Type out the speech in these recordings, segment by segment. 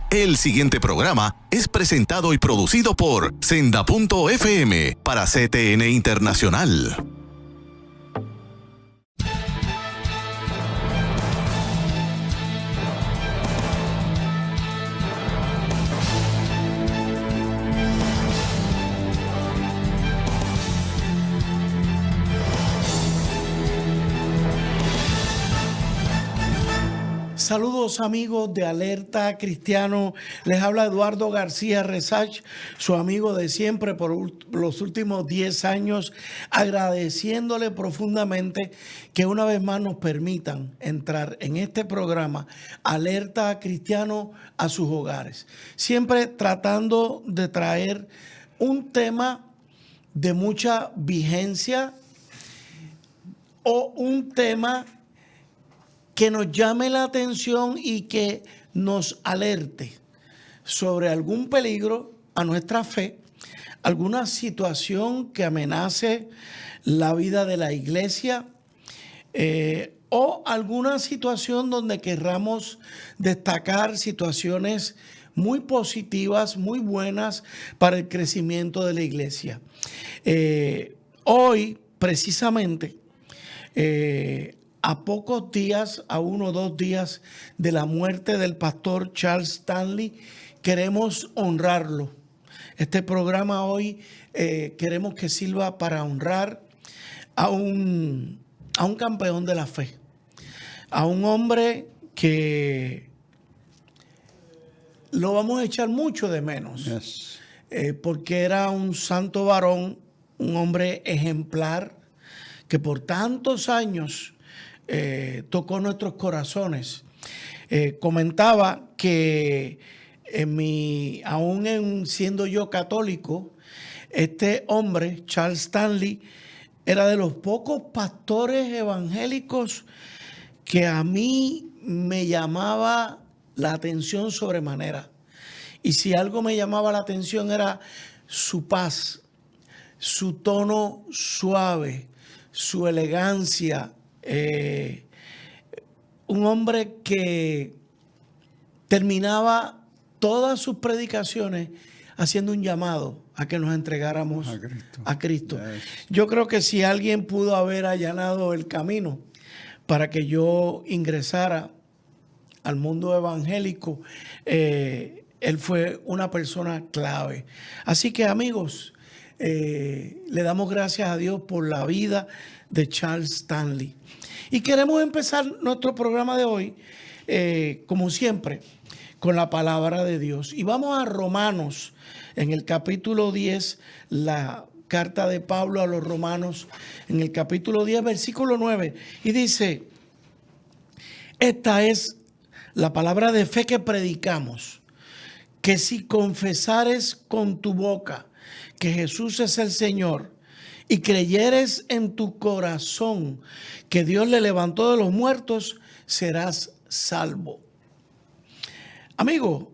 El siguiente programa es presentado y producido por Senda.fm para CTN Internacional. Saludos amigos de Alerta Cristiano, les habla Eduardo García Resach, su amigo de siempre por los últimos 10 años, agradeciéndole profundamente que una vez más nos permitan entrar en este programa Alerta Cristiano a sus hogares, siempre tratando de traer un tema de mucha vigencia o un tema que nos llame la atención y que nos alerte sobre algún peligro a nuestra fe, alguna situación que amenace la vida de la iglesia o alguna situación donde querramos destacar situaciones muy positivas, muy buenas para el crecimiento de la iglesia. Hoy, precisamente, a pocos días, a 1 o 2 días de la muerte del pastor Charles Stanley, queremos honrarlo. Este programa hoy queremos que sirva para honrar a un campeón de la fe, a un hombre que lo vamos a echar mucho de menos, Yes. porque era un santo varón, un hombre ejemplar, que por tantos años tocó nuestros corazones. Comentaba que aún siendo yo católico, este hombre, Charles Stanley, era de los pocos pastores evangélicos que a mí me llamaba la atención sobremanera. Y si algo me llamaba la atención era su paz, su tono suave, su elegancia. Un hombre que terminaba todas sus predicaciones haciendo un llamado a que nos entregáramos a Cristo. Yes. Yo creo que si alguien pudo haber allanado el camino para que yo ingresara al mundo evangélico, él fue una persona clave. Así que, amigos, le damos gracias a Dios por la vida de Charles Stanley. Y queremos empezar nuestro programa de hoy, como siempre, con la palabra de Dios. Y vamos a Romanos, en el capítulo 10, la carta de Pablo a los Romanos, en el capítulo 10, versículo 9. Y dice, esta es la palabra de fe que predicamos, que si confesares con tu boca que Jesús es el Señor y creyeres en tu corazón que Dios le levantó de los muertos, serás salvo. Amigo,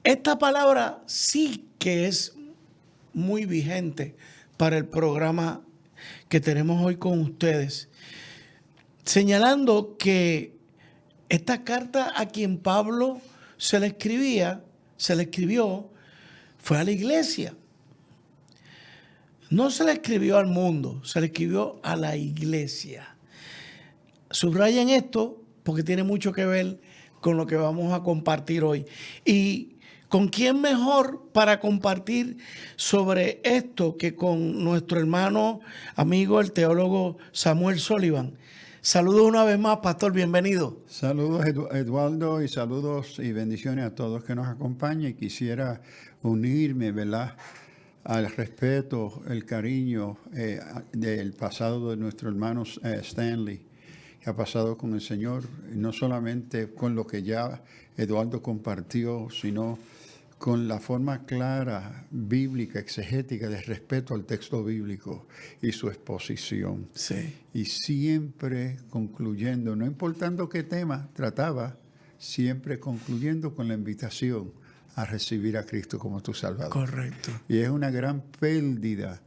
esta palabra sí que es muy vigente para el programa que tenemos hoy con ustedes, señalando que esta carta a quien Pablo se le escribió, fue a la iglesia. No se le escribió al mundo, se le escribió a la iglesia. Subrayen esto porque tiene mucho que ver con lo que vamos a compartir hoy. ¿Y con quién mejor para compartir sobre esto que con nuestro hermano, amigo, el teólogo Samuel Sullivan? Saludos una vez más, pastor, bienvenido. Saludos, Eduardo, y saludos y bendiciones a todos que nos acompañan. Quisiera unirme, ¿verdad?, al respeto, el cariño del pasado de nuestro hermano Stanley, que ha pasado con el Señor, no solamente con lo que ya Eduardo compartió, sino con la forma clara, bíblica, exegética, de respeto al texto bíblico y su exposición. Sí. Y siempre concluyendo, no importando qué tema trataba, siempre concluyendo con la invitación a recibir a Cristo como tu Salvador. Correcto. Y es una gran pérdida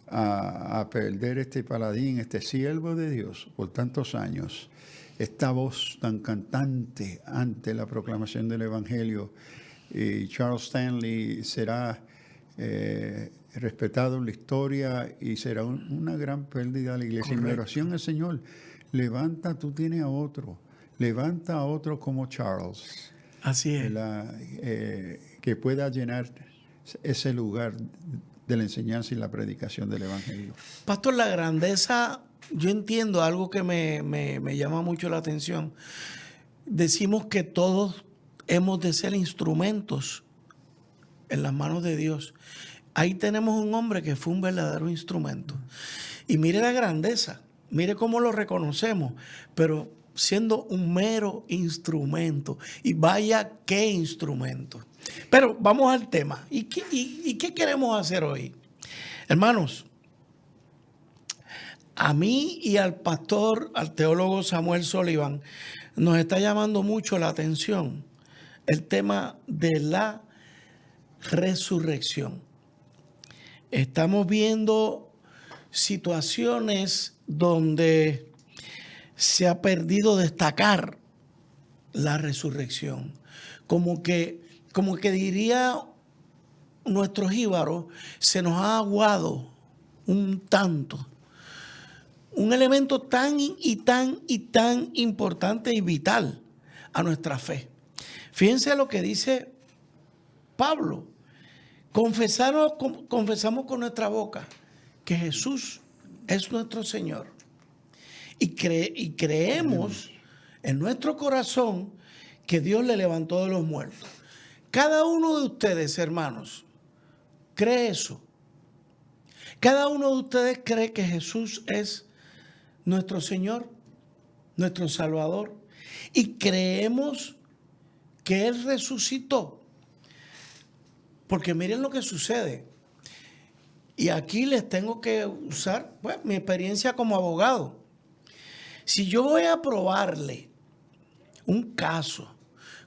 a perder este paladín, este siervo de Dios por tantos años. esta voz tan cantante ante la proclamación del Evangelio. Y Charles Stanley será respetado en la historia y será una gran pérdida a la iglesia. En mi oración al Señor, tú tienes a otro, levanta a otro como Charles. Así es. Que pueda llenar ese lugar de la enseñanza y la predicación del Evangelio. Pastor, la grandeza, yo entiendo algo que me llama mucho la atención. Decimos que todos hemos de ser instrumentos en las manos de Dios. Ahí tenemos un hombre que fue un verdadero instrumento. Y mire la grandeza, mire cómo lo reconocemos, pero siendo un mero instrumento. Y vaya qué instrumento. Pero vamos al tema. ¿Y qué queremos hacer hoy? Hermanos, a mí y al pastor, al teólogo Samuel Sullivan, nos está llamando mucho la atención el tema de la resurrección. Estamos viendo situaciones donde se ha perdido destacar la resurrección. Como que diría nuestro jíbaro, se nos ha aguado un tanto. Un elemento tan importante y vital a nuestra fe. Fíjense lo que dice Pablo. Confesamos con nuestra boca que Jesús es nuestro Señor. Y creemos en nuestro corazón que Dios le levantó de los muertos. Cada uno de ustedes, hermanos, cree eso. Cada uno de ustedes cree que Jesús es nuestro Señor, nuestro Salvador. Y creemos que Él resucitó. Porque miren lo que sucede. Y aquí les tengo que usar mi experiencia como abogado. Si yo voy a probarle un caso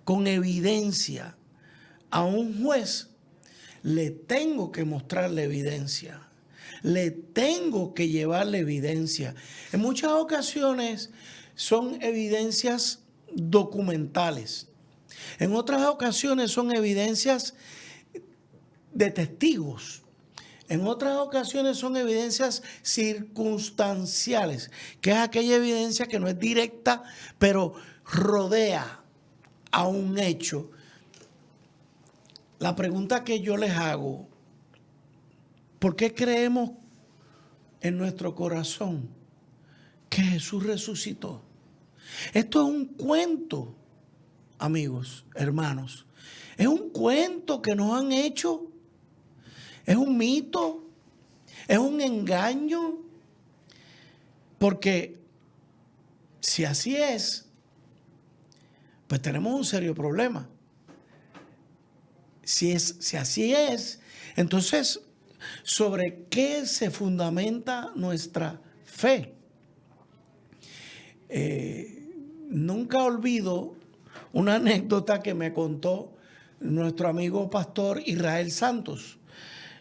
con evidencia a un juez, le tengo que mostrarle evidencia. Le tengo que llevarle evidencia. En muchas ocasiones son evidencias documentales. En otras ocasiones son evidencias de testigos. En otras ocasiones son evidencias circunstanciales, que es aquella evidencia que no es directa, pero rodea a un hecho. La pregunta que yo les hago, ¿por qué creemos en nuestro corazón que Jesús resucitó? Esto es un cuento, amigos, hermanos. Es un cuento que nos han hecho. Es un mito. Es un engaño. Porque si así es, pues tenemos un serio problema. Si así es, entonces, ¿sobre qué se fundamenta nuestra fe? Nunca olvido una anécdota que me contó nuestro amigo pastor Israel Santos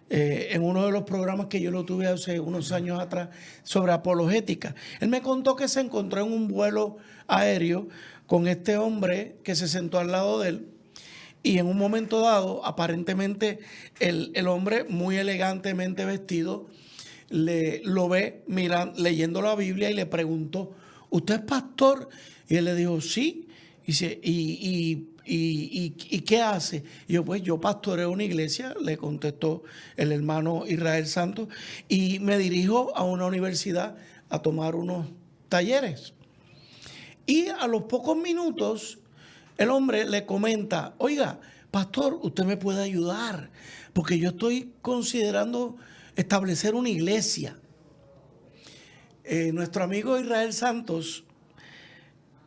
en uno de los programas que yo lo tuve hace unos años atrás sobre apologética. Él me contó que se encontró en un vuelo aéreo con este hombre que se sentó al lado de él. Y en un momento dado, aparentemente, el hombre muy elegantemente vestido lo ve leyendo la Biblia y le preguntó, ¿usted es pastor? Y él le dijo, sí. Y dice, ¿y qué hace? Y yo, pues yo pastoreo una iglesia, le contestó el hermano Israel Santos, y me dirijo a una universidad a tomar unos talleres. Y a los pocos minutos, el hombre le comenta, oiga, pastor, usted me puede ayudar, porque yo estoy considerando establecer una iglesia. Nuestro amigo Israel Santos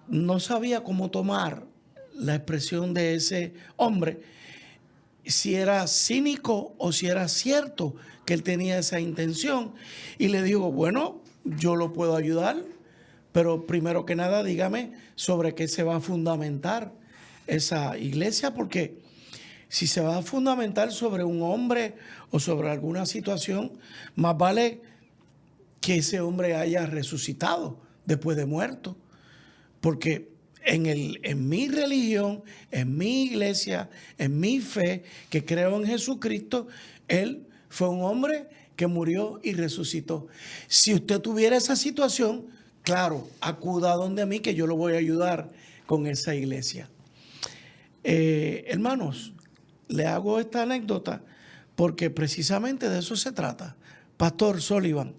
no sabía cómo tomar la expresión de ese hombre, si era cínico o si era cierto que él tenía esa intención. Y le digo, bueno, yo lo puedo ayudar, pero primero que nada dígame sobre qué se va a fundamentar esa iglesia, porque si se va a fundamentar sobre un hombre o sobre alguna situación, más vale que ese hombre haya resucitado después de muerto. porque en mi religión, en mi iglesia, en mi fe, que creo en Jesucristo, Él fue un hombre que murió y resucitó. Si usted tuviera esa situación, claro, acuda donde mí, que yo lo voy a ayudar con esa iglesia. Hermanos, le hago esta anécdota porque precisamente de eso se trata. Pastor Sullivan,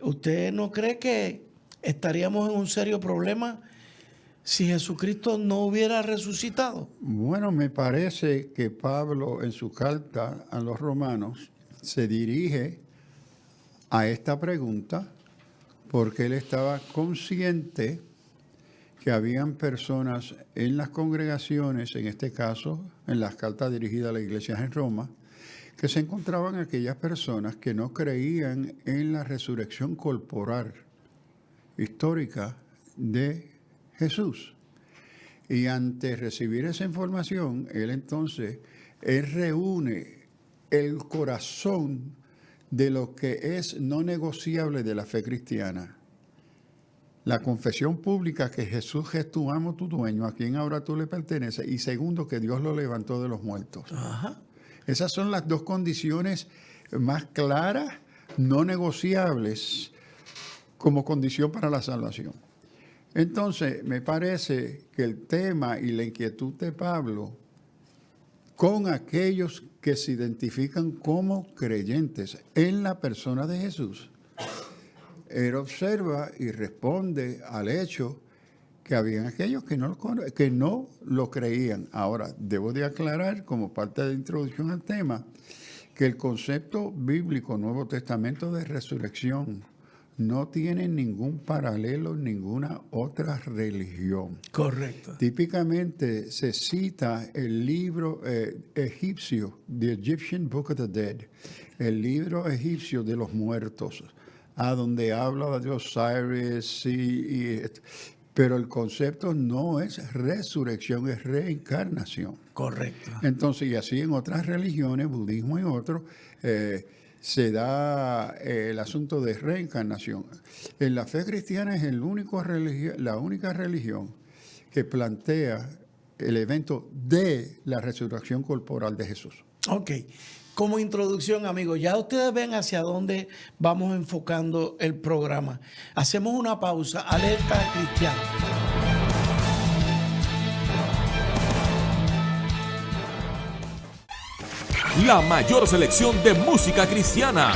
¿usted no cree que estaríamos en un serio problema si Jesucristo no hubiera resucitado? Bueno, me parece que Pablo en su carta a los romanos se dirige a esta pregunta porque él estaba consciente que habían personas en las congregaciones, en este caso, en las cartas dirigidas a las iglesias en Roma, que se encontraban aquellas personas que no creían en la resurrección corporal histórica de Jesús. Y ante recibir esa información, él reúne el corazón de lo que es no negociable de la fe cristiana. La confesión pública que Jesús es tu amo, tu dueño, a quien ahora tú le perteneces, y segundo, que Dios lo levantó de los muertos. Ajá. Esas son las dos condiciones más claras, no negociables, como condición para la salvación. Entonces, me parece que el tema y la inquietud de Pablo con aquellos que se identifican como creyentes en la persona de Jesús, él observa y responde al hecho que habían aquellos que no lo creían. Ahora, debo de aclarar, como parte de la introducción al tema, que el concepto bíblico Nuevo Testamento de resurrección no tiene ningún paralelo en ninguna otra religión. Correcto. Típicamente se cita el libro egipcio, The Egyptian Book of the Dead, el libro egipcio de los muertos, a donde habla de Osiris, pero el concepto no es resurrección, es reencarnación. Correcto. Entonces, y así en otras religiones, budismo y otros, se da el asunto de reencarnación. En la fe cristiana es la única religión que plantea el evento de la resurrección corporal de Jesús. Ok. Como introducción, amigos, ya ustedes ven hacia dónde vamos enfocando el programa. Hacemos una pausa. Alerta Cristiana. La mayor selección de música cristiana.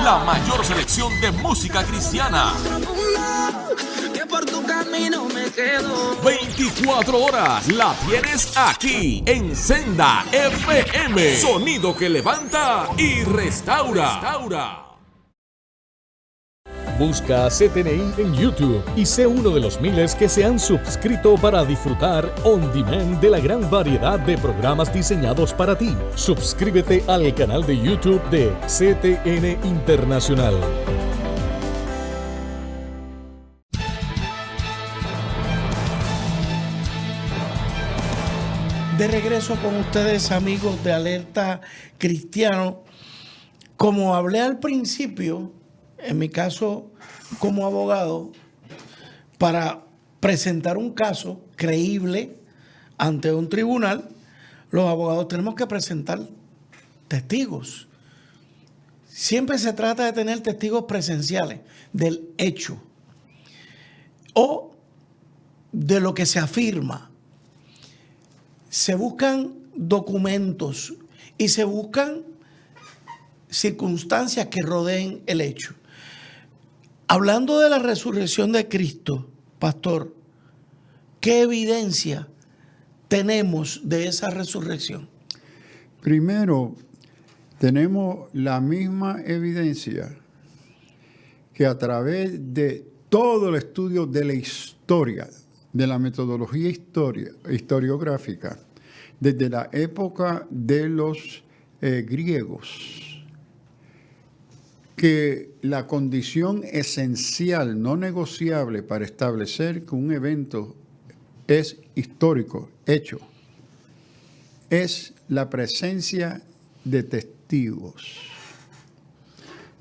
La mayor selección de música cristiana. 24 horas la tienes aquí en Senda FM. Sonido que levanta y restaura. Busca CTNI en YouTube y sé uno de los miles que se han suscrito para disfrutar on demand de la gran variedad de programas diseñados para ti. Suscríbete al canal de YouTube de CTN Internacional. De regreso con ustedes, amigos de Alerta Cristiano. Como hablé al principio, en mi caso como abogado, para presentar un caso creíble ante un tribunal, los abogados tenemos que presentar testigos. Siempre se trata de tener testigos presenciales del hecho o de lo que se afirma. Se buscan documentos y se buscan circunstancias que rodeen el hecho. Hablando de la resurrección de Cristo, pastor, ¿qué evidencia tenemos de esa resurrección? Primero, tenemos la misma evidencia que a través de todo el estudio de la historia, de la metodología historiográfica, desde la época de los griegos, que la condición esencial, no negociable para establecer que un evento es histórico, hecho, es la presencia de testigos.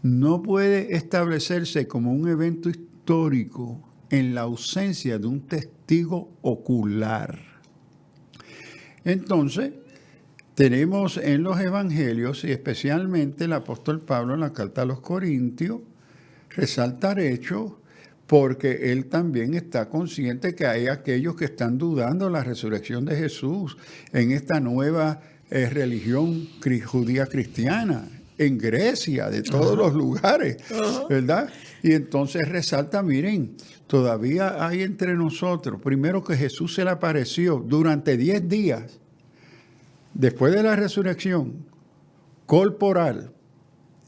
No puede establecerse como un evento histórico en la ausencia de un testigo ocular. Entonces, tenemos en los evangelios, y especialmente el apóstol Pablo en la carta a los Corintios, resaltar hechos porque él también está consciente que hay aquellos que están dudando de la resurrección de Jesús en esta nueva religión judía cristiana, en Grecia, de todos los lugares, ¿verdad? Y entonces resalta, miren, todavía hay entre nosotros, primero que Jesús se le apareció durante 10 días, después de la resurrección, corporal.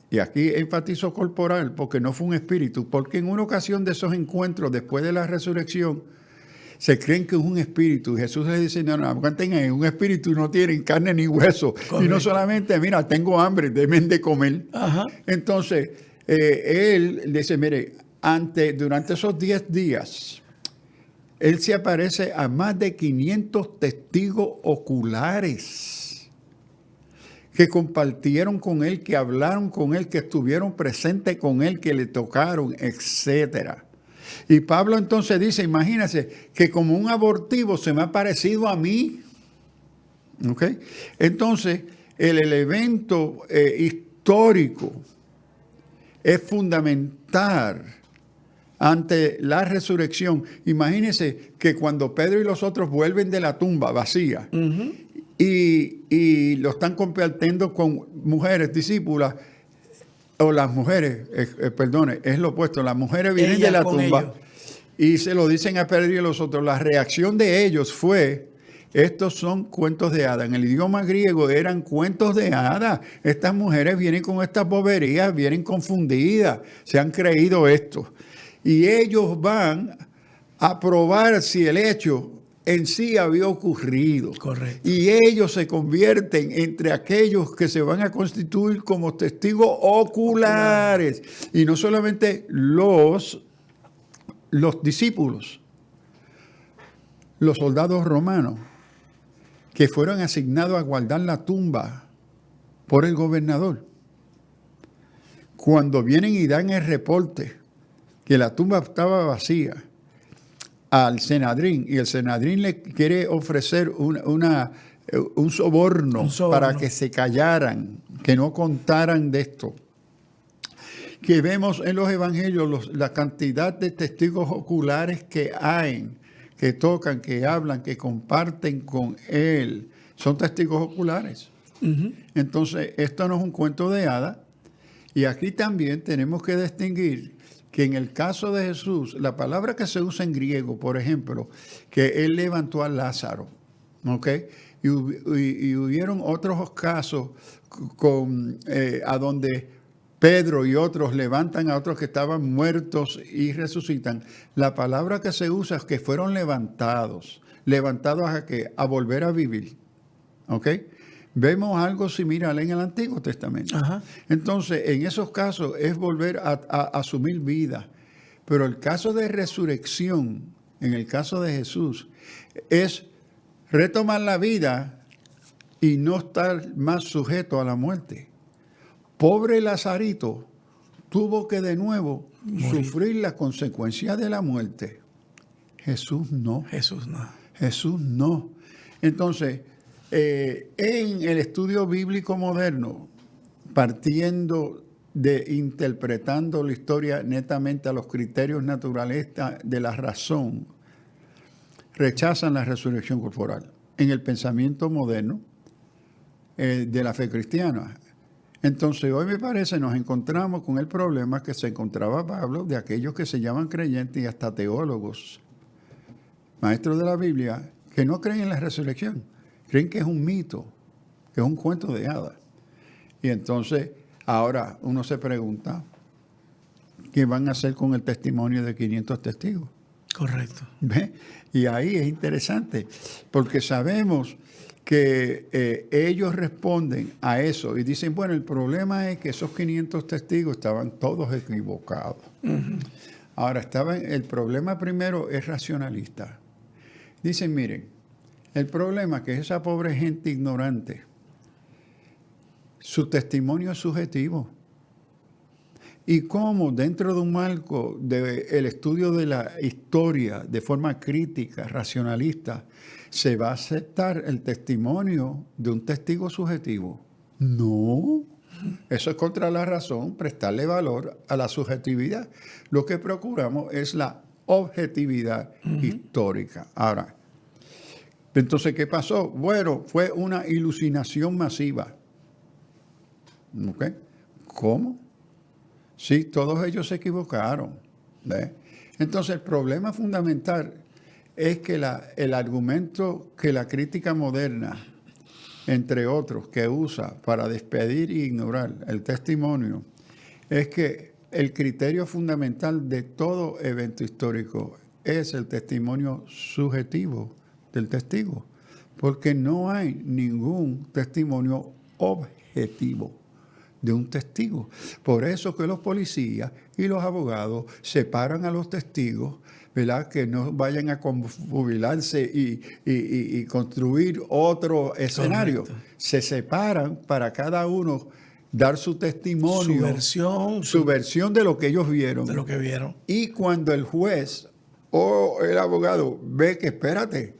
Y aquí enfatizo corporal porque no fue un espíritu, porque en una ocasión de esos encuentros después de la resurrección se creen que es un espíritu. Jesús les dice, no, aguanten ahí, un espíritu no tiene carne ni hueso. Correcto. Y no solamente, mira, tengo hambre, deben de comer. Ajá. Entonces, él dice, mire, durante esos 10 días, él se aparece a más de 500 testigos oculares que compartieron con él, que hablaron con él, que estuvieron presentes con él, que le tocaron, etcétera. Y Pablo entonces dice, imagínense, que como un abortivo se me ha parecido a mí. ¿Okay? Entonces, el evento histórico es fundamental ante la resurrección. Imagínense que cuando Pedro y los otros vuelven de la tumba vacía, y lo están compartiendo con mujeres, discípulas, o las mujeres, es lo opuesto, las mujeres vienen de la tumba y se lo dicen a Pedro y a los otros. La reacción de ellos fue, estos son cuentos de hadas. En el idioma griego eran cuentos de hadas. Estas mujeres vienen con estas boberías, vienen confundidas, se han creído esto. Y ellos van a probar si el hecho en sí había ocurrido. Correcto. Y ellos se convierten entre aquellos que se van a constituir como testigos oculares. Y no solamente los discípulos, los soldados romanos que fueron asignados a guardar la tumba por el gobernador. Cuando vienen y dan el reporte que la tumba estaba vacía al Senadrín, y el Senadrín le quiere ofrecer un soborno para que se callaran, que no contaran de esto. Que vemos en los evangelios la cantidad de testigos oculares que hay, que tocan, que hablan, que comparten con él. Son testigos oculares. Entonces, esto no es un cuento de hadas. Y aquí también tenemos que distinguir que en el caso de Jesús, la palabra que se usa en griego, por ejemplo, que él levantó a Lázaro, ¿ok? Y hubieron otros casos a donde Pedro y otros levantan a otros que estaban muertos y resucitan. La palabra que se usa es que fueron levantados a ¿qué? A volver a vivir, ¿ok? Vemos algo similar en el Antiguo Testamento. Ajá. Entonces, en esos casos es volver a asumir vida. Pero el caso de resurrección, en el caso de Jesús, es retomar la vida y no estar más sujeto a la muerte. Pobre Lazarito tuvo que de nuevo sufrir las consecuencias de la muerte. Jesús no. Jesús no. Entonces, en el estudio bíblico moderno, partiendo de interpretando la historia netamente a los criterios naturalistas de la razón, rechazan la resurrección corporal en el pensamiento moderno de la fe cristiana. Entonces, hoy me parece nos encontramos con el problema que se encontraba Pablo de aquellos que se llaman creyentes y hasta teólogos, maestros de la Biblia, que no creen en la resurrección. Creen que es un mito, que es un cuento de hadas. Y entonces, ahora uno se pregunta, ¿qué van a hacer con el testimonio de 500 testigos? Correcto. ¿Ve? Y ahí es interesante, porque sabemos que ellos responden a eso y dicen, bueno, el problema es que esos 500 testigos estaban todos equivocados. Ahora, el problema primero es racionalista. Dicen, miren, El problema es que esa pobre gente ignorante, su testimonio es subjetivo. Y cómo dentro de un marco del estudio de la historia de forma crítica, racionalista, se va a aceptar el testimonio de un testigo subjetivo. No, eso es contra la razón, prestarle valor a la subjetividad. Lo que procuramos es la objetividad histórica. Ahora, entonces, ¿qué pasó? Bueno, fue una iluminación masiva. ¿Ok? ¿Cómo? Sí, todos ellos se equivocaron. ¿Ves? Entonces, el problema fundamental es que el argumento que la crítica moderna, entre otros, que usa para despedir e ignorar el testimonio, es que el criterio fundamental de todo evento histórico es el testimonio subjetivo del testigo, porque no hay ningún testimonio objetivo de un testigo. Por eso que los policías y los abogados separan a los testigos, ¿verdad? Que no vayan a confubilarse y construir otro escenario. Correcto. Se separan para cada uno dar su testimonio, su versión de lo que ellos vieron. De lo que vieron. Y cuando el juez o el abogado ve que, espérate,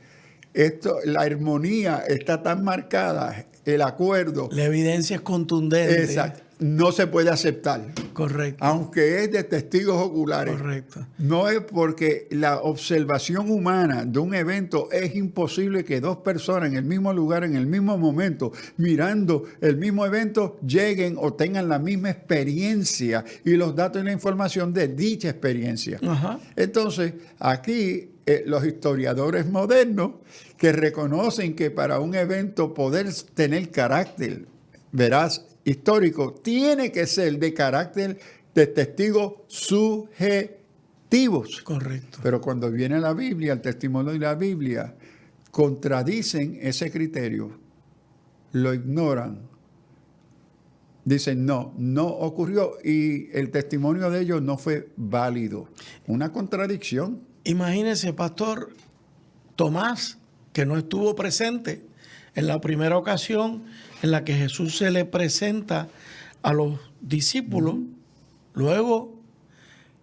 la armonía está tan marcada, el acuerdo. La evidencia es contundente. Exacto. No se puede aceptar. Correcto. Aunque es de testigos oculares. Correcto. No es porque la observación humana de un evento es imposible que dos personas en el mismo lugar, en el mismo momento, mirando el mismo evento, lleguen o tengan la misma experiencia y los datos y la información de dicha experiencia. Ajá. Entonces, aquí los historiadores modernos que reconocen que para un evento poder tener carácter veraz histórico, tiene que ser de carácter de testigos subjetivos. Correcto. Pero cuando viene la Biblia, el testimonio de la Biblia, contradicen ese criterio, lo ignoran, dicen no ocurrió y el testimonio de ellos no fue válido. Una contradicción. Imagínese, pastor, Tomás, que no estuvo presente en la primera ocasión en la que Jesús se le presenta a los discípulos. Luego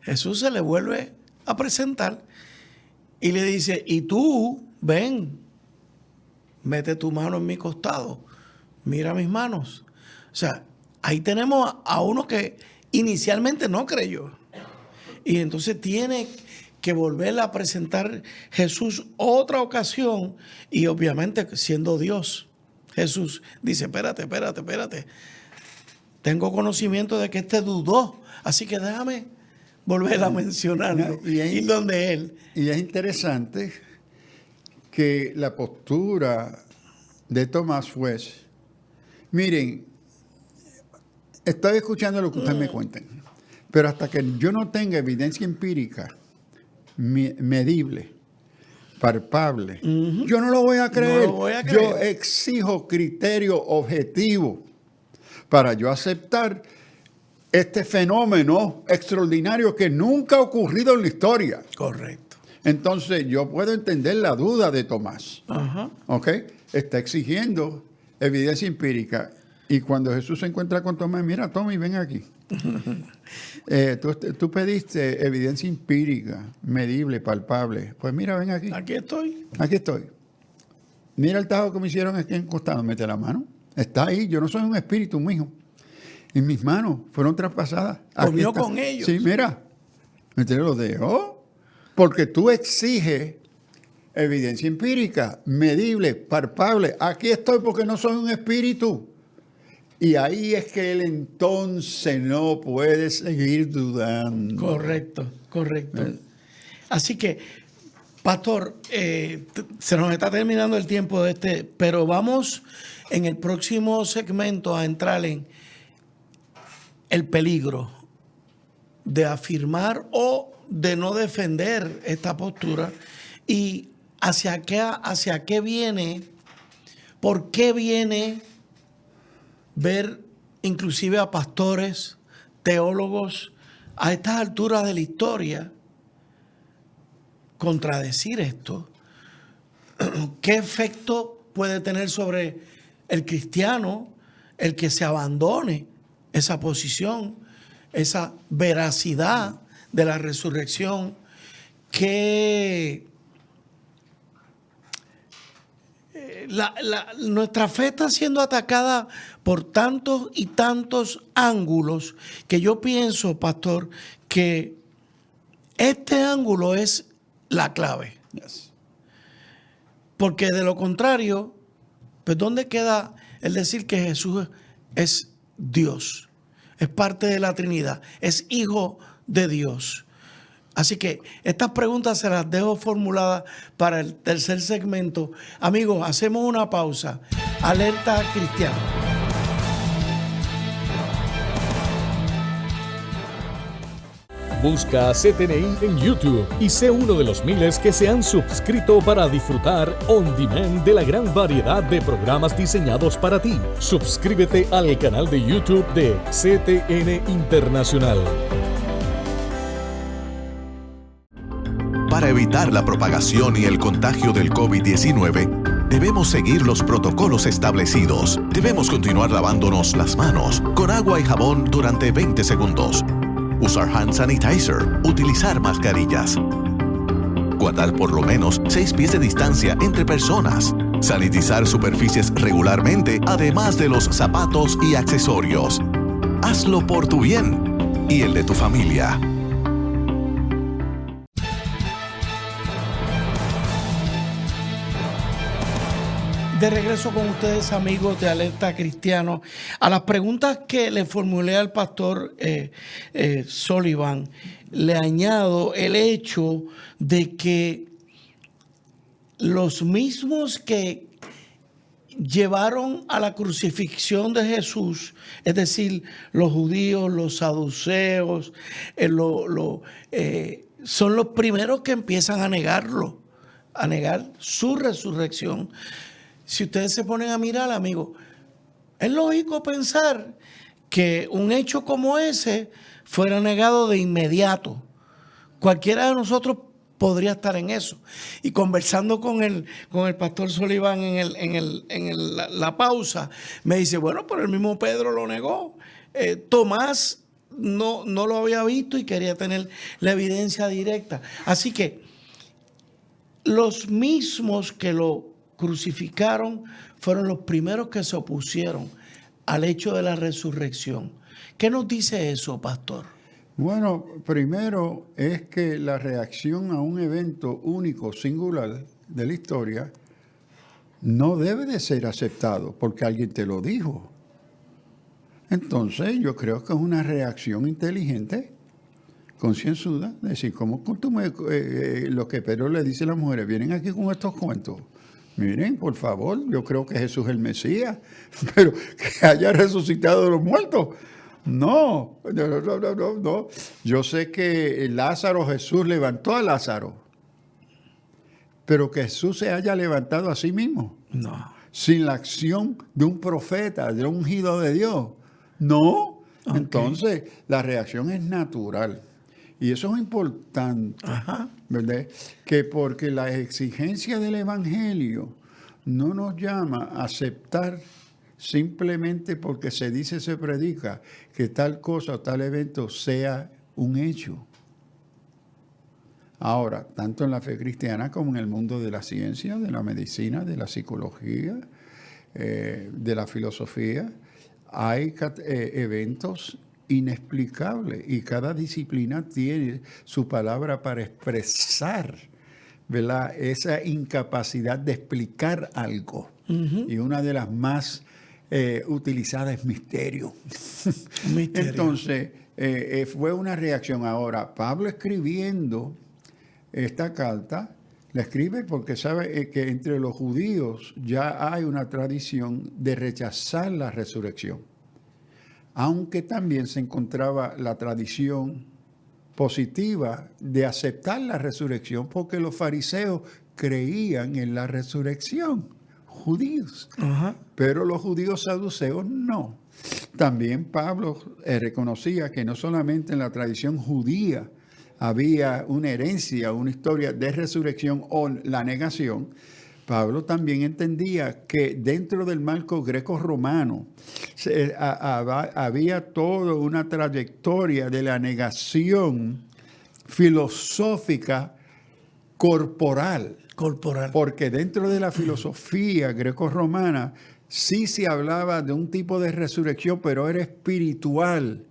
Jesús se le vuelve a presentar y le dice, y tú, ven, mete tu mano en mi costado, mira mis manos. O sea, ahí tenemos a uno que inicialmente no creyó. Y entonces tiene que volver a presentar Jesús otra ocasión y obviamente siendo Dios, Jesús dice, espérate. Tengo conocimiento de que este dudó, así que déjame volver a mencionarlo. Ir donde él. Y es interesante que la postura de Tomás fue, miren, estoy escuchando lo que ustedes me cuentan, pero hasta que yo no tenga evidencia empírica medible, palpable, yo no lo voy a creer. No lo voy a creer. Yo exijo criterio objetivo para yo aceptar este fenómeno extraordinario que nunca ha ocurrido en la historia. Correcto. Entonces yo puedo entender la duda de Tomás. Ajá. ¿Ok? Está exigiendo evidencia empírica. Y cuando Jesús se encuentra con Tomás, mira, Tommy, ven aquí. Tú pediste evidencia empírica, medible, palpable. Pues mira, ven aquí. Aquí estoy. Aquí estoy. Mira el tajo que me hicieron aquí encostado. Mete la mano. Está ahí. Yo no soy un espíritu, mijo. Y mis manos fueron traspasadas. Comió con ellos. Sí, mira. Me lo dejo. Porque tú exiges evidencia empírica, medible, palpable. Aquí estoy porque no soy un espíritu. Y ahí es que él entonces no puede seguir dudando. Correcto. Así que, pastor, se nos está terminando el tiempo de pero vamos en el próximo segmento a entrar en el peligro de afirmar o de no defender esta postura y hacia qué viene, por qué viene ver inclusive a pastores, teólogos, a estas alturas de la historia, contradecir esto, ¿qué efecto puede tener sobre el cristiano el que se abandone esa posición, esa veracidad de la resurrección? Que nuestra fe está siendo atacada por tantos y tantos ángulos que yo pienso, pastor, que este ángulo es la clave. Yes. Porque de lo contrario, pues ¿dónde queda el decir que Jesús es Dios? Es parte de la Trinidad, es hijo de Dios. Así que estas preguntas se las dejo formuladas para el tercer segmento. Amigos, hacemos una pausa. Alerta Cristiana. Busca CTNI en YouTube y sé uno de los miles que se han suscrito para disfrutar on demand de la gran variedad de programas diseñados para ti. Suscríbete al canal de YouTube de CTN Internacional. Para evitar la propagación y el contagio del COVID-19, debemos seguir los protocolos establecidos. Debemos continuar lavándonos las manos con agua y jabón durante 20 segundos. Usar hand sanitizer, utilizar mascarillas. Guardar por lo menos 6 pies de distancia entre personas. Sanitizar superficies regularmente, además de los zapatos y accesorios. Hazlo por tu bien y el de tu familia. De regreso con ustedes, amigos de Alerta Cristiano. A las preguntas que le formulé al pastor Sullivan, le añado el hecho de que los mismos que llevaron a la crucifixión de Jesús, es decir, los judíos, los saduceos, son los primeros que empiezan a negarlo, a negar su resurrección. Si ustedes se ponen a mirar, amigos, es lógico pensar que un hecho como ese fuera negado de inmediato. Cualquiera de nosotros podría estar en eso. Y conversando con el pastor Sullivan en la pausa, me dice, bueno, pero el mismo Pedro lo negó. Tomás no lo había visto y quería tener la evidencia directa. Así que los mismos que lo crucificaron fueron los primeros que se opusieron al hecho de la resurrección. ¿Qué nos dice eso, pastor? Bueno, primero es que la reacción a un evento único, singular de la historia, no debe de ser aceptado porque alguien te lo dijo. Entonces, yo creo que es una reacción inteligente, concienzuda, es decir, ¿cómo tú lo que Pedro le dice a las mujeres, vienen aquí con estos cuentos? Miren, por favor, yo creo que Jesús es el Mesías, pero que haya resucitado de los muertos. No. Yo sé que Jesús levantó a Lázaro, pero que Jesús se haya levantado a sí mismo. No. Sin la acción de un profeta, de un ungido de Dios. No. Okay. Entonces, la reacción es natural. Y eso es importante, ¿verdad? Que porque la exigencia del Evangelio no nos llama a aceptar simplemente porque se dice, se predica, que tal cosa o tal evento sea un hecho. Ahora, tanto en la fe cristiana como en el mundo de la ciencia, de la medicina, de la psicología, de la filosofía, hay eventos inexplicable y cada disciplina tiene su palabra para expresar, ¿verdad?, esa incapacidad de explicar algo. Y una de las más utilizadas es misterio. Entonces, fue una reacción. Ahora, Pablo escribiendo esta carta, la escribe porque sabe que entre los judíos ya hay una tradición de rechazar la resurrección. Aunque también se encontraba la tradición positiva de aceptar la resurrección porque los fariseos creían en la resurrección, judíos. Pero los judíos saduceos no. También Pablo reconocía que no solamente en la tradición judía había una herencia, una historia de resurrección o la negación, Pablo también entendía que dentro del marco greco-romano había toda una trayectoria de la negación filosófica corporal. Porque dentro de la filosofía greco-romana sí se hablaba de un tipo de resurrección, pero era espiritual.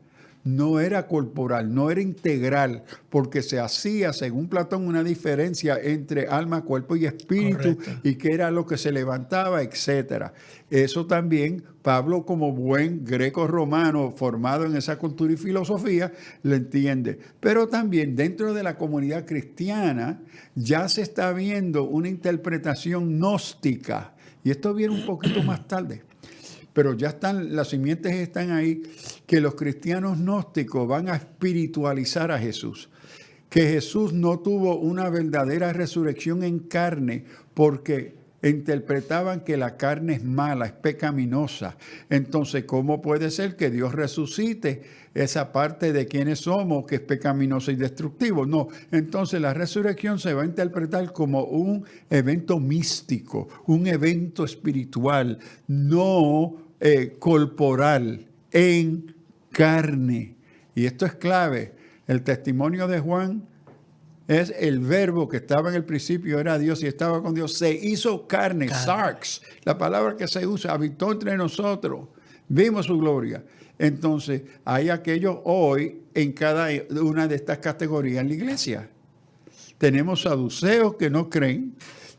No era corporal, no era integral, porque se hacía, según Platón, una diferencia entre alma, cuerpo y espíritu. Correcto. Y qué era lo que se levantaba, etc. Eso también Pablo, como buen greco-romano formado en esa cultura y filosofía, lo entiende. Pero también dentro de la comunidad cristiana ya se está viendo una interpretación gnóstica, y esto viene un poquito más tarde. Pero ya están, las simientes están ahí, que los cristianos gnósticos van a espiritualizar a Jesús. Que Jesús no tuvo una verdadera resurrección en carne porque interpretaban que la carne es mala, es pecaminosa. Entonces, ¿cómo puede ser que Dios resucite esa parte de quienes somos que es pecaminosa y destructivo? No, entonces la resurrección se va a interpretar como un evento místico, un evento espiritual, no corporal, en carne. Y esto es clave. El testimonio de Juan es el verbo que estaba en el principio, era Dios y estaba con Dios. Se hizo carne, sarx, la palabra que se usa, habitó entre nosotros. Vimos su gloria. Entonces, hay aquellos hoy en cada una de estas categorías en la iglesia. Tenemos saduceos que no creen.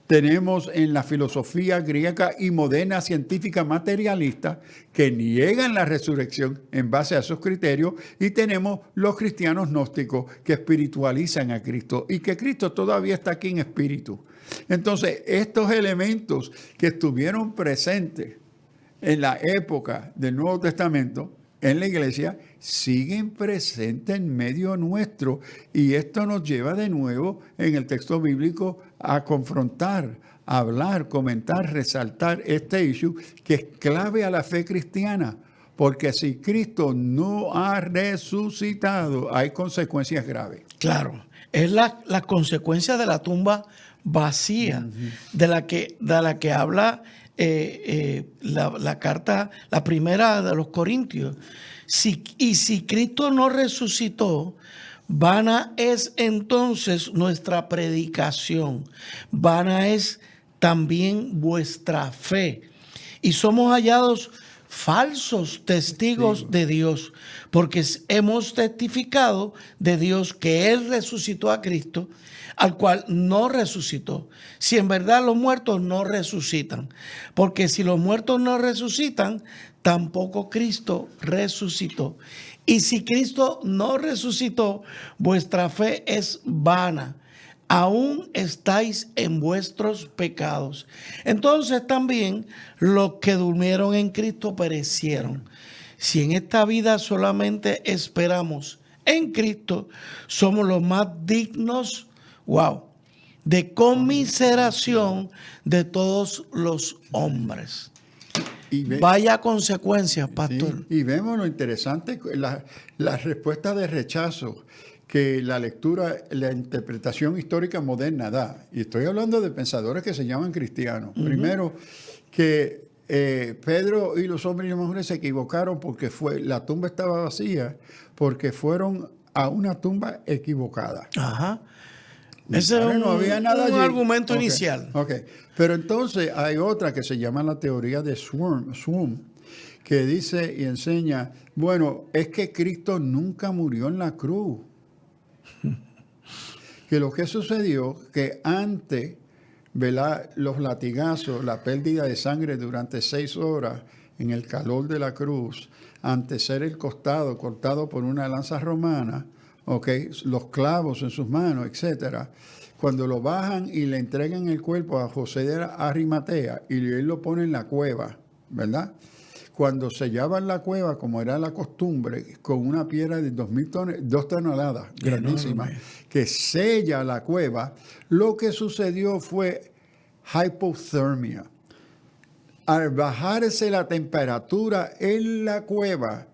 Tenemos en la filosofía griega y moderna científica materialista que niegan la resurrección en base a esos criterios, y tenemos los cristianos gnósticos que espiritualizan a Cristo y que Cristo todavía está aquí en espíritu. Entonces, estos elementos que estuvieron presentes en la época del Nuevo Testamento en la iglesia siguen presentes en medio nuestro, y esto nos lleva de nuevo en el texto bíblico a confrontar, a hablar, comentar, resaltar este issue que es clave a la fe cristiana, porque si Cristo no ha resucitado hay consecuencias graves. Claro, es la consecuencia de la tumba vacía, de la que habla la carta, la primera de los Corintios. Si Cristo no resucitó, vana es entonces nuestra predicación, vana es también vuestra fe, y somos hallados falsos testigos de Dios, porque hemos testificado de Dios que Él resucitó a Cristo, al cual no resucitó. Si en verdad los muertos no resucitan, porque si los muertos no resucitan, tampoco Cristo resucitó. Y si Cristo no resucitó, vuestra fe es vana. Aún estáis en vuestros pecados. Entonces también los que durmieron en Cristo perecieron. Si en esta vida solamente esperamos en Cristo, somos los más dignos, de conmiseración de todos los hombres. Vaya consecuencias, pastor. Sí, y vemos lo interesante, la respuesta de rechazo que la lectura, la interpretación histórica moderna da. Y estoy hablando de pensadores que se llaman cristianos. Primero, que Pedro y los hombres y las mujeres se equivocaron porque la tumba estaba vacía, porque fueron a una tumba equivocada. Ajá. Ese es no había nada un allí. argumento inicial. Pero entonces hay otra que se llama la teoría de Swam, que dice y enseña, bueno, es que Cristo nunca murió en la cruz. Que lo que sucedió, que antes, ¿verdad?, los latigazos, la pérdida de sangre durante 6 horas en el calor de la cruz, antes ser el costado cortado por una lanza romana, los clavos en sus manos, etcétera, cuando lo bajan y le entregan el cuerpo a José de Arimatea y él lo pone en la cueva, ¿verdad? Cuando sellaban la cueva, como era la costumbre, con una piedra de 2 toneladas, grandísima, que sella la cueva, lo que sucedió fue hypothermia. Al bajarse la temperatura en la cueva,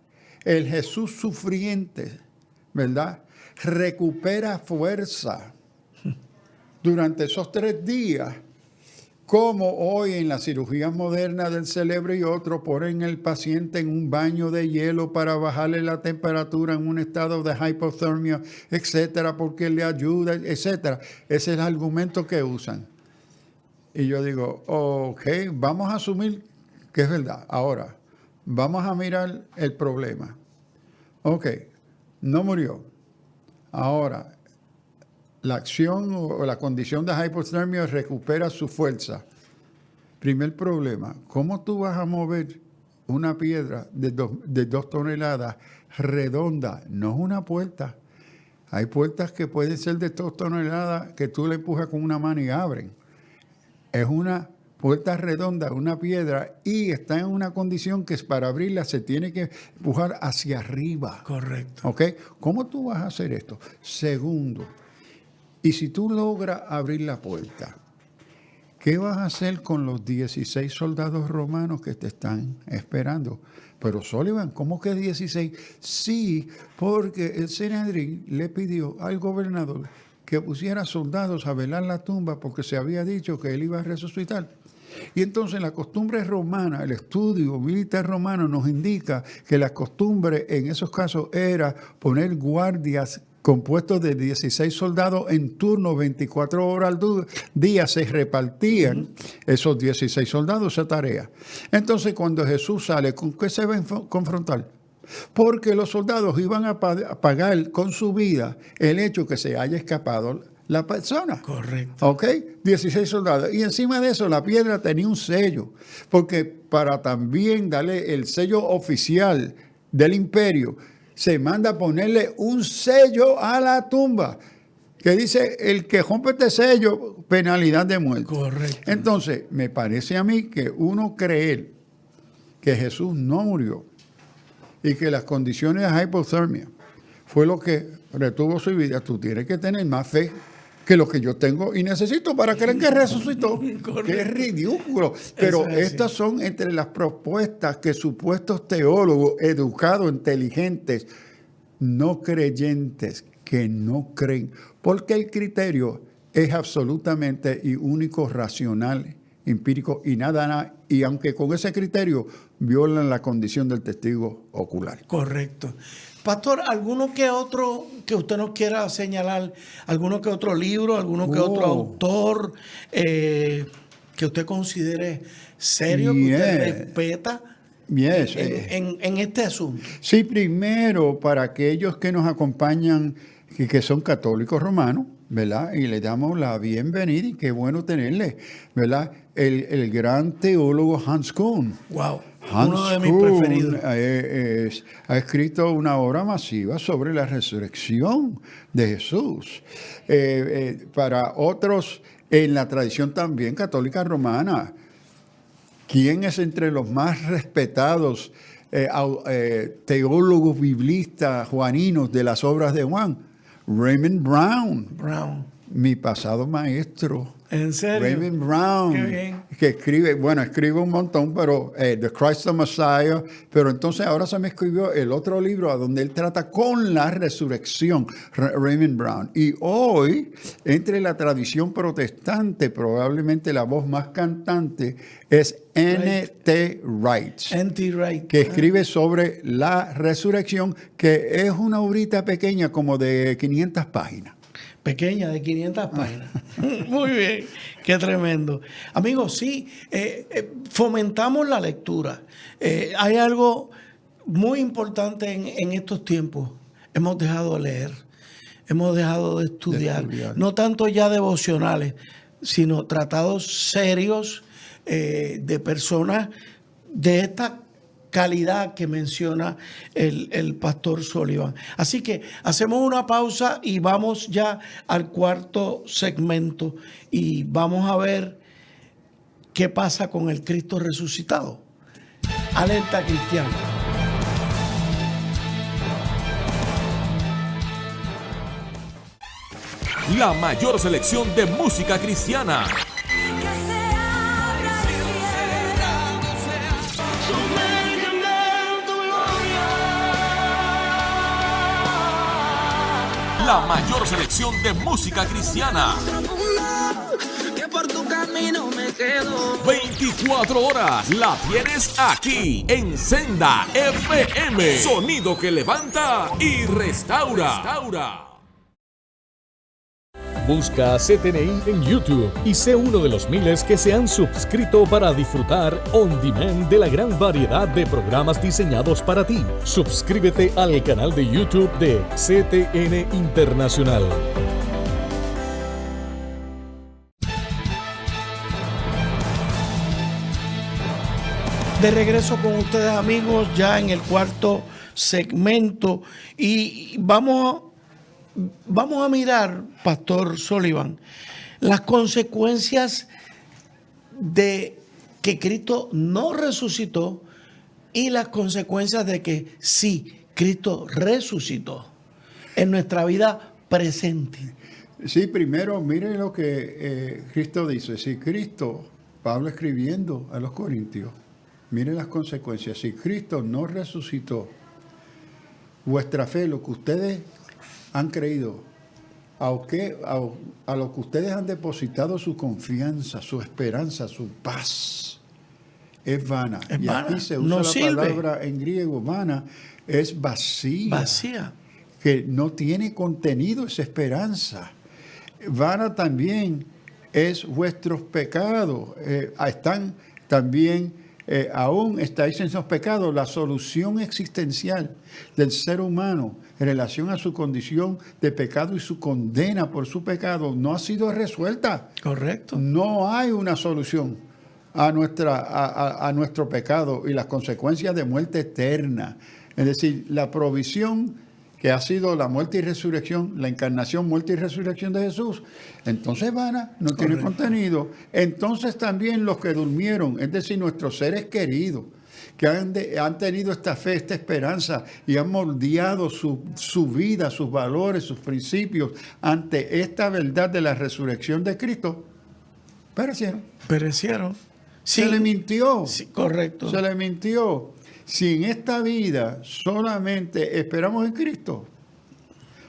el Jesús sufriente, ¿verdad?, recupera fuerza. Durante esos 3 días, Como hoy en las cirugías modernas del cerebro y otro, ponen el paciente en un baño de hielo para bajarle la temperatura en un estado de hipotermia, etcétera, porque le ayuda, etcétera. Ese es el argumento que usan. Y yo digo, ok, vamos a asumir que es verdad. Ahora, vamos a mirar el problema. Ok, no murió. Ahora, la acción o la condición de hipotermia recupera su fuerza. Primer problema, ¿cómo tú vas a mover una piedra de 2 toneladas redonda? No es una puerta. Hay puertas que pueden ser de 2 toneladas que tú le empujas con una mano y abren. Es una puerta redonda, una piedra, y está en una condición que para abrirla se tiene que empujar hacia arriba. Correcto. ¿Ok? ¿Cómo tú vas a hacer esto? Segundo, y si tú logras abrir la puerta, ¿qué vas a hacer con los 16 soldados romanos que te están esperando? Pero Sullivan, ¿cómo que 16? Sí, porque el Sanedrín le pidió al gobernador que pusiera soldados a velar la tumba porque se había dicho que él iba a resucitar. Y entonces la costumbre romana, el estudio militar romano nos indica que la costumbre en esos casos era poner guardias compuestos de 16 soldados en turno 24 horas al día. Se repartían esos 16 soldados esa tarea. Entonces cuando Jesús sale, ¿con qué se va a confrontar? Porque los soldados iban a pagar con su vida el hecho que se haya escapado la persona. Correcto. ¿Ok? 16 soldados. Y encima de eso, la piedra tenía un sello. Porque para también darle el sello oficial del imperio, se manda a ponerle un sello a la tumba. Que dice, el que rompe este sello, penalidad de muerte. Correcto. Entonces, me parece a mí que uno creer que Jesús no murió y que las condiciones de hipotermia fue lo que retuvo su vida, tú tienes que tener más fe que lo que yo tengo y necesito para creer que resucitó. ¡Qué ridículo! Pero estas son entre las propuestas que supuestos teólogos educados, inteligentes, no creyentes, que no creen. Porque el criterio es absolutamente y único, racional, empírico y nada. Y aunque con ese criterio violan la condición del testigo ocular. Correcto. Pastor, ¿alguno que otro que usted nos quiera señalar? ¿Alguno que otro libro? ¿Alguno que otro autor que usted considere serio, que usted respeta en este asunto? Sí, primero, para aquellos que nos acompañan y que son católicos romanos, ¿verdad? Y le damos la bienvenida y qué bueno tenerle, ¿verdad? El gran teólogo Hans Küng. Wow. Uno de mis preferidos. Ha escrito una obra masiva sobre la resurrección de Jesús. Para otros, en la tradición también católica romana, ¿quién es entre los más respetados teólogos biblistas juaninos de las obras de Juan? Raymond Brown. Mi pasado maestro. ¿En serio? Raymond Brown, qué bien. que escribe un montón, pero The Christ the Messiah, pero entonces ahora se me escribió el otro libro a donde él trata con la resurrección, Raymond Brown. Y hoy, entre la tradición protestante, probablemente la voz más cantante es N.T. Wright, que escribe sobre la resurrección, que es una obrita pequeña como de 500 páginas. Pequeña, de 500 páginas. Muy bien, qué tremendo. Amigos, sí, fomentamos la lectura. Hay algo muy importante en estos tiempos. Hemos dejado de leer, hemos dejado de estudiar. No tanto ya devocionales, sino tratados serios de personas de esta calidad que menciona el pastor Sullivan. Así que hacemos una pausa y vamos ya al cuarto segmento y vamos a ver qué pasa con el Cristo resucitado. Alerta Cristiana. La mayor selección de música cristiana. La mayor selección de música cristiana. por tu camino me quedo. 24 horas la tienes aquí en Senda FM. Sonido que levanta y restaura. Busca CTNI en YouTube y sé uno de los miles que se han suscrito para disfrutar on demand de la gran variedad de programas diseñados para ti. Suscríbete al canal de YouTube de CTN Internacional. De regreso con ustedes, amigos, ya en el cuarto segmento, y vamos a mirar, Pastor Sullivan, las consecuencias de que Cristo no resucitó y las consecuencias de que sí, Cristo resucitó en nuestra vida presente. Sí, primero, mire lo que Cristo dice. Si Cristo, Pablo escribiendo a los Corintios, mire las consecuencias. Si Cristo no resucitó, vuestra fe, lo que ustedes han creído, a lo que ustedes han depositado su confianza, su esperanza, su paz, es vana. Es y vana, aquí se usa no la sirve. palabra en griego, vana, es vacía. Vacía. Que no tiene contenido esa esperanza. Vana también es vuestros pecados. Están también, aún estáis en esos pecados. La solución existencial del ser humano en relación a su condición de pecado y su condena por su pecado no ha sido resuelta. Correcto. No hay una solución a nuestro pecado y las consecuencias de muerte eterna. Es decir, la provisión que ha sido la muerte y resurrección, la encarnación, muerte y resurrección de Jesús, entonces vana, no tiene contenido. Entonces también los que durmieron, es decir, nuestros seres queridos, que han tenido esta fe, esta esperanza y han moldeado su vida, sus valores, sus principios ante esta verdad de la resurrección de Cristo, perecieron. Se le mintió. Sí, correcto. Se le mintió. Si en esta vida solamente esperamos en Cristo,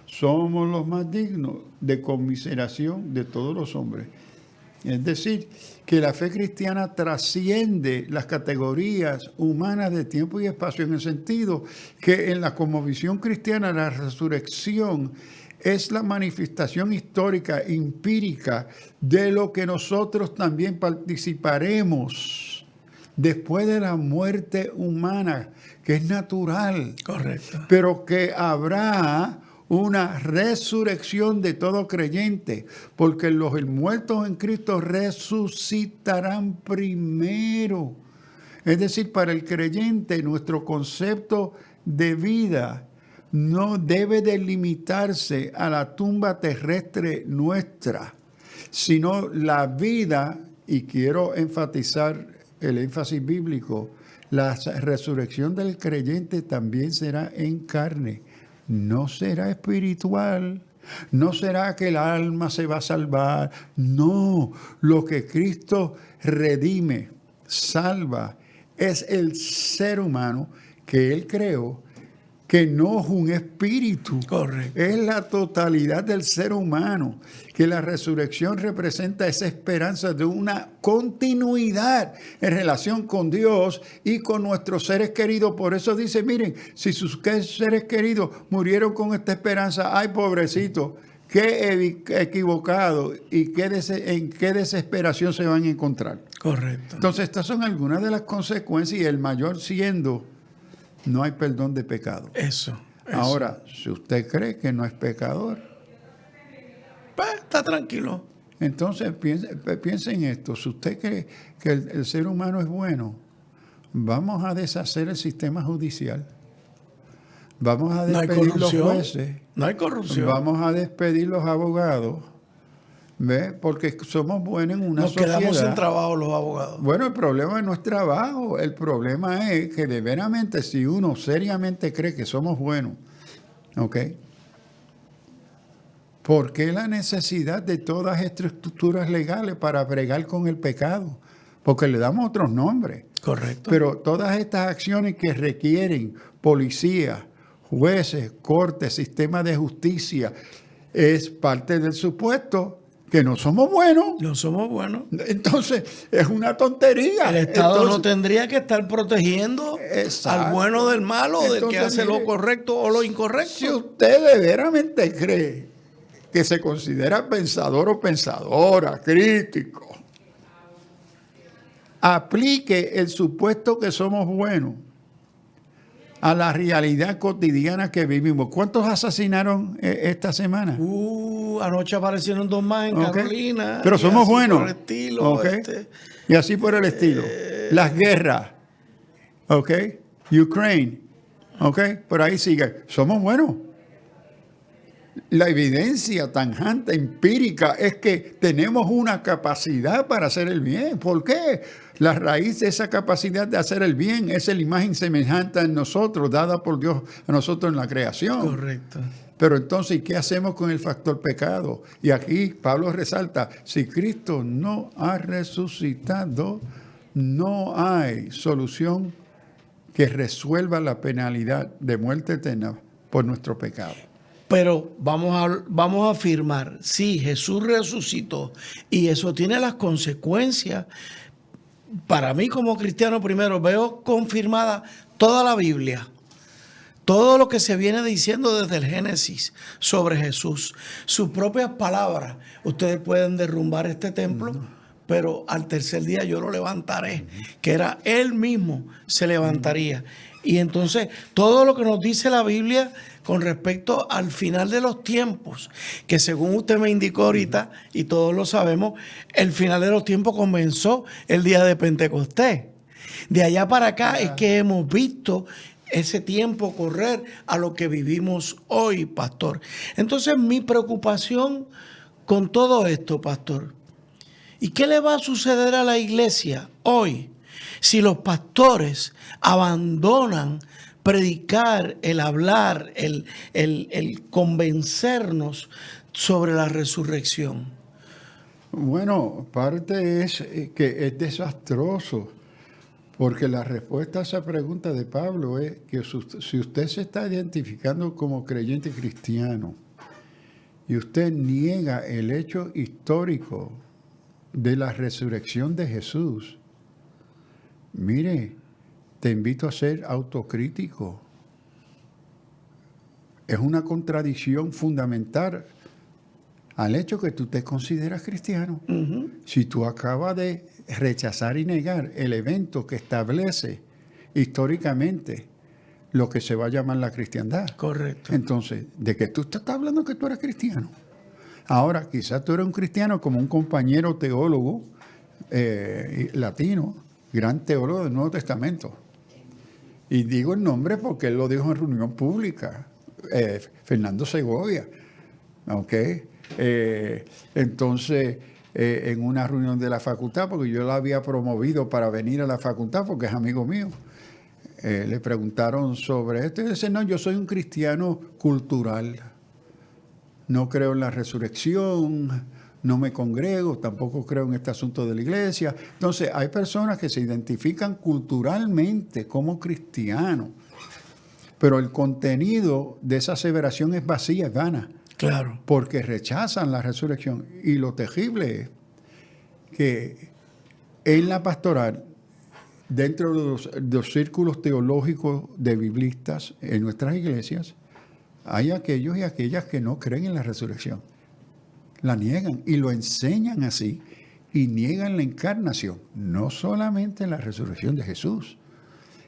somos los más dignos de conmiseración de todos los hombres. Es decir, que la fe cristiana trasciende las categorías humanas de tiempo y espacio, en el sentido que en la cosmovisión cristiana la resurrección es la manifestación histórica, empírica, de lo que nosotros también participaremos después de la muerte humana, que es natural. Correcto. Pero que habrá una resurrección de todo creyente, porque los muertos en Cristo resucitarán primero. Es decir, para el creyente, nuestro concepto de vida no debe delimitarse a la tumba terrestre nuestra, sino la vida, y quiero enfatizar el énfasis bíblico, la resurrección del creyente también será en carne, no será espiritual, no será que el alma se va a salvar, no, lo que Cristo redime, salva, es el ser humano que Él creó, que no es un espíritu. Correcto. Es la totalidad del ser humano, que la resurrección representa esa esperanza de una continuidad en relación con Dios y con nuestros seres queridos. Por eso dice, miren, si sus seres queridos murieron con esta esperanza, ay, pobrecito, qué equivocado y en qué desesperación se van a encontrar. Correcto. Entonces, estas son algunas de las consecuencias, y el mayor siendo: no hay perdón de pecado. Eso. Ahora, si usted cree que no es pecador, pues está tranquilo. entonces piense en esto. Si usted cree que el ser humano es bueno, vamos a deshacer el sistema judicial. Vamos a despedir los jueces. No hay corrupción. Vamos a despedir los abogados. ¿Ve? Porque somos buenos en una sociedad. Nos quedamos sin trabajo los abogados. Bueno, el problema no es trabajo. El problema es que de veramente, si uno seriamente cree que somos buenos, ¿ok? ¿Por qué la necesidad de todas estas estructuras legales para bregar con el pecado? Porque le damos otros nombres. Correcto. Pero todas estas acciones que requieren policía, jueces, cortes, sistema de justicia, es parte del supuesto que no somos buenos. No somos buenos. Entonces, es una tontería. El Estado Entonces, no tendría que estar protegiendo Exacto. al bueno del malo, del que Entonces, hace lo mire, correcto o lo incorrecto. si usted de veramente cree que se considera pensador o pensadora, crítico, aplique el supuesto que somos buenos a la realidad cotidiana que vivimos. ¿Cuántos asesinaron esta semana? Anoche aparecieron 2 más en Ok. Carolina. Pero y somos así buenos. por el estilo, Ok. Y así por el estilo. Las guerras. ¿Ok? Ukraine. ¿Ok? Por ahí sigue. Somos buenos. La evidencia tangible, empírica, es que tenemos una capacidad para hacer el bien. ¿Por qué? La raíz de esa capacidad de hacer el bien es la imagen semejante en nosotros, dada por Dios a nosotros en la creación. Correcto. Pero entonces, ¿qué hacemos con el factor pecado? Y aquí Pablo resalta, si Cristo no ha resucitado, no hay solución que resuelva la penalidad de muerte eterna por nuestro pecado. Pero vamos a afirmar, sí, Jesús resucitó y eso tiene las consecuencias. Para mí como cristiano primero veo confirmada toda la Biblia, todo lo que se viene diciendo desde el Génesis sobre Jesús, sus propias palabras. Ustedes pueden derrumbar este templo, pero al tercer día yo lo levantaré, que era Él mismo se levantaría. Y entonces todo lo que nos dice la Biblia con respecto al final de los tiempos, que según usted me indicó ahorita, y todos lo sabemos, el final de los tiempos comenzó el día de Pentecostés. De allá para acá es que hemos visto ese tiempo correr a lo que vivimos hoy, pastor. Entonces mi preocupación con todo esto, pastor, ¿y qué le va a suceder a la iglesia hoy si los pastores abandonan predicar, el hablar, el convencernos sobre la resurrección? Bueno, parte es que es desastroso, porque la respuesta a esa pregunta de Pablo es que si usted se está identificando como creyente cristiano y usted niega el hecho histórico de la resurrección de Jesús, mire, te invito a ser autocrítico. Es una contradicción fundamental al hecho que tú te consideras cristiano. Si tú acabas de rechazar y negar el evento que establece históricamente lo que se va a llamar la cristiandad. Correcto. Entonces, ¿de qué tú estás hablando que tú eres cristiano? Ahora, quizás tú eres un cristiano como un compañero teólogo latino, gran teólogo del Nuevo Testamento. Y digo el nombre porque él lo dijo en reunión pública, Fernando Segovia. ¿Ok? Entonces, en una reunión de la facultad, porque yo la había promovido para venir a la facultad porque es amigo mío, le preguntaron sobre esto y dice, no, yo soy un cristiano cultural. No creo en la resurrección, no me congrego, tampoco creo en este asunto de la iglesia. Entonces, hay personas que se identifican culturalmente como cristianos, pero el contenido de esa aseveración es vacía, es vana. Claro. Porque rechazan la resurrección. Y lo terrible es que en la pastoral, dentro de los círculos teológicos de biblistas en nuestras iglesias, hay aquellos y aquellas que no creen en la resurrección. La niegan y lo enseñan así y niegan la encarnación, no solamente en la resurrección de Jesús.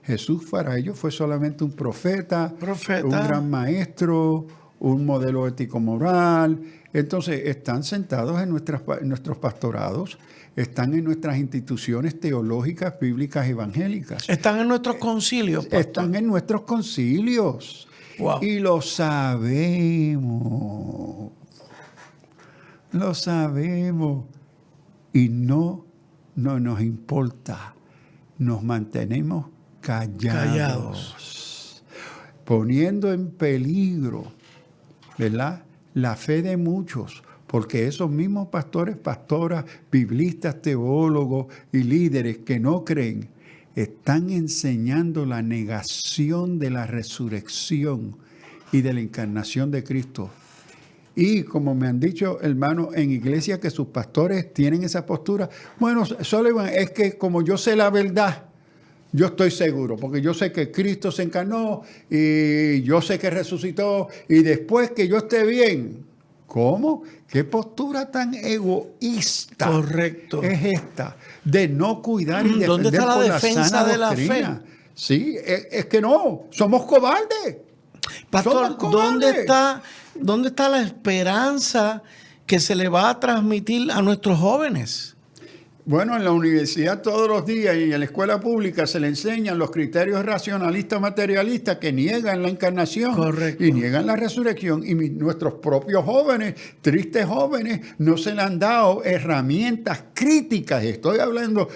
Jesús para ellos fue solamente un profeta, un gran maestro, un modelo ético-moral. Entonces están sentados en nuestros pastorados, están en nuestras instituciones teológicas, bíblicas, evangélicas. Están en nuestros concilios, pastor. Están en nuestros concilios. Wow. Y lo sabemos. Lo sabemos. Y no nos importa. Nos mantenemos callados. Poniendo en peligro, ¿verdad?, la fe de muchos, porque esos mismos pastores, pastoras, biblistas, teólogos y líderes que no creen, están enseñando la negación de la resurrección y de la encarnación de Cristo. Y como me han dicho, hermanos, en iglesia que sus pastores tienen esa postura. Bueno, Sullivan, es que como yo sé la verdad, yo estoy seguro, porque yo sé que Cristo se encarnó y yo sé que resucitó y después que yo esté bien. ¿Cómo? ¿Qué postura tan egoísta Correcto. es esta? De no cuidar y defender ¿Dónde está la por defensa sana de la doctrina. Sí, es que no, somos cobardes. Pastor, Somos cobardes. ¿dónde está la esperanza que se le va a transmitir a nuestros jóvenes? Bueno, en la universidad todos los días y en la escuela pública se le enseñan los criterios racionalistas materialistas que niegan la encarnación. Correcto. Y niegan la resurrección. Y nuestros propios jóvenes, tristes jóvenes, no se le han dado herramientas críticas. Estoy hablando,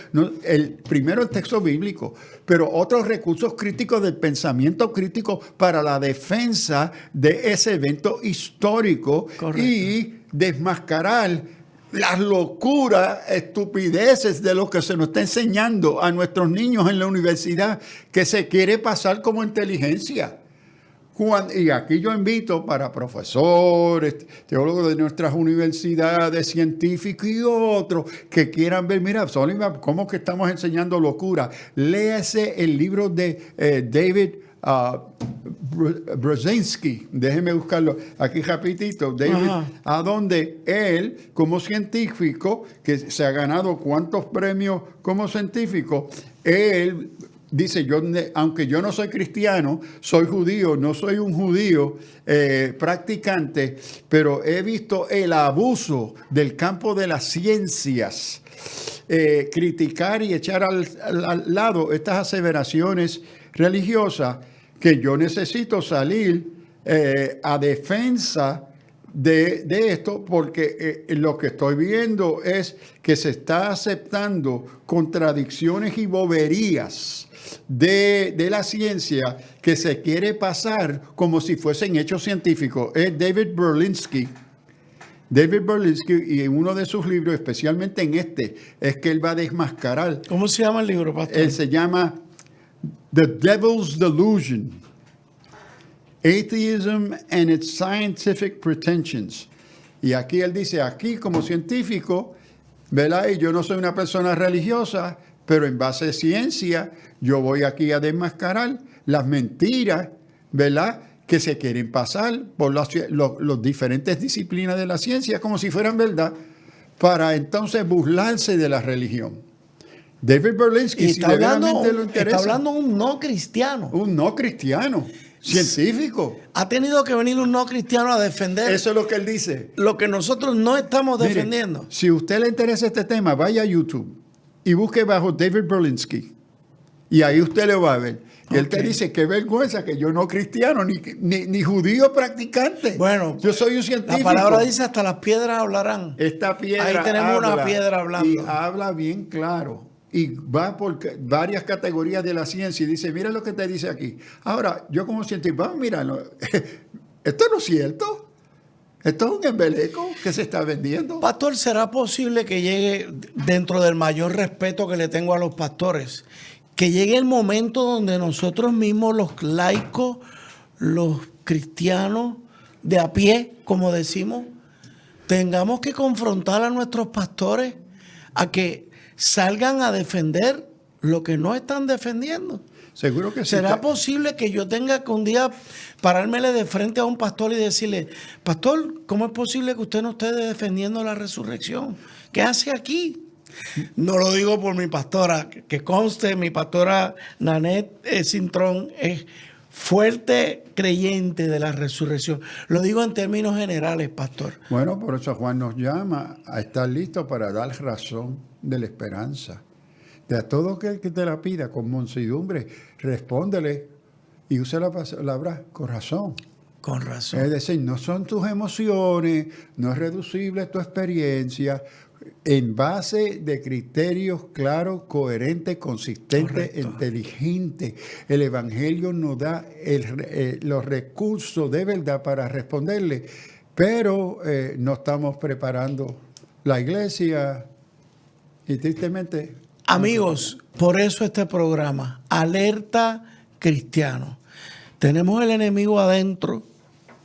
primero el texto bíblico, pero otros recursos críticos del pensamiento crítico para la defensa de ese evento histórico. Correcto. Y desmascarar las locuras, estupideces de lo que se nos está enseñando a nuestros niños en la universidad, que se quiere pasar como inteligencia. Y aquí yo invito para profesores, teólogos de nuestras universidades, científicos y otros que quieran ver, mira, Sullivan, ¿cómo que estamos enseñando locura? Léase el libro de David Brzezinski, déjeme buscarlo aquí rapidito, David, a donde él, como científico, que se ha ganado cuántos premios como científico, él dice, aunque yo no soy cristiano, soy judío, no soy un judío practicante, pero he visto el abuso del campo de las ciencias, criticar y echar al lado estas aseveraciones religiosas, que yo necesito salir a defensa de esto, porque lo que estoy viendo es que se está aceptando contradicciones y boberías de la ciencia que se quiere pasar como si fuesen hechos científicos. Es David Berlinski, y en uno de sus libros, especialmente en es que él va a desmascarar. ¿Cómo se llama el libro, pastor? Él se llama The Devil's Delusion, Atheism and its Scientific Pretensions. Y aquí él dice, aquí como científico, ¿verdad? Y yo no soy una persona religiosa, pero en base a ciencia, yo voy aquí a desmascarar las mentiras, ¿verdad?, que se quieren pasar por las diferentes disciplinas de la ciencia como si fueran verdad, para entonces burlarse de la religión. David Berlinski, está hablando un no cristiano. Un no cristiano, científico. Ha tenido que venir un no cristiano a defender. Eso es lo que él dice. Lo que nosotros no estamos defendiendo. Mire, si a usted le interesa este tema, vaya a YouTube y busque bajo David Berlinski. Y ahí usted lo va a ver. Y él te dice, qué vergüenza que yo no cristiano, ni judío practicante. Bueno, yo soy un científico. La palabra dice, hasta las piedras hablarán. Esta piedra ahí tenemos una piedra hablando. Y habla bien claro. Y va por varias categorías de la ciencia y dice, mira lo que te dice aquí. Ahora, yo como científico, mira, esto no es cierto. Esto es un embeleco que se está vendiendo. Pastor, ¿será posible que llegue, dentro del mayor respeto que le tengo a los pastores, que llegue el momento donde nosotros mismos, los laicos, los cristianos de a pie, como decimos, tengamos que confrontar a nuestros pastores a que salgan a defender lo que no están defendiendo? Seguro que sí. ¿Será posible que yo tenga que un día parármele de frente a un pastor y decirle, pastor, ¿cómo es posible que usted no esté defendiendo la resurrección? ¿Qué hace aquí? No lo digo por mi pastora, que conste, mi pastora Nanette Cintrón es fuerte creyente de la resurrección. Lo digo en términos generales, pastor. Bueno, por eso Juan nos llama a estar listos para dar razón de la esperanza. De a todo aquel que te la pida con mansedumbre, respóndele y usa la palabra con razón. Con razón. Es decir, no son tus emociones, no es reducible tu experiencia, en base de criterios claros, coherentes, consistentes, inteligentes. El Evangelio nos da los recursos de verdad para responderle, pero no estamos preparando la iglesia y tristemente... Amigos, por eso este programa, Alerta Cristiano. Tenemos el enemigo adentro,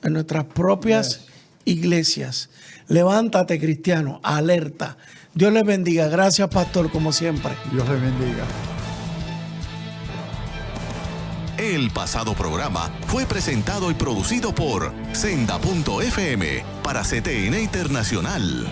en nuestras propias iglesias. Levántate, cristiano, alerta. Dios les bendiga. Gracias, pastor, como siempre. Dios les bendiga. El pasado programa fue presentado y producido por Senda.fm para CTN Internacional.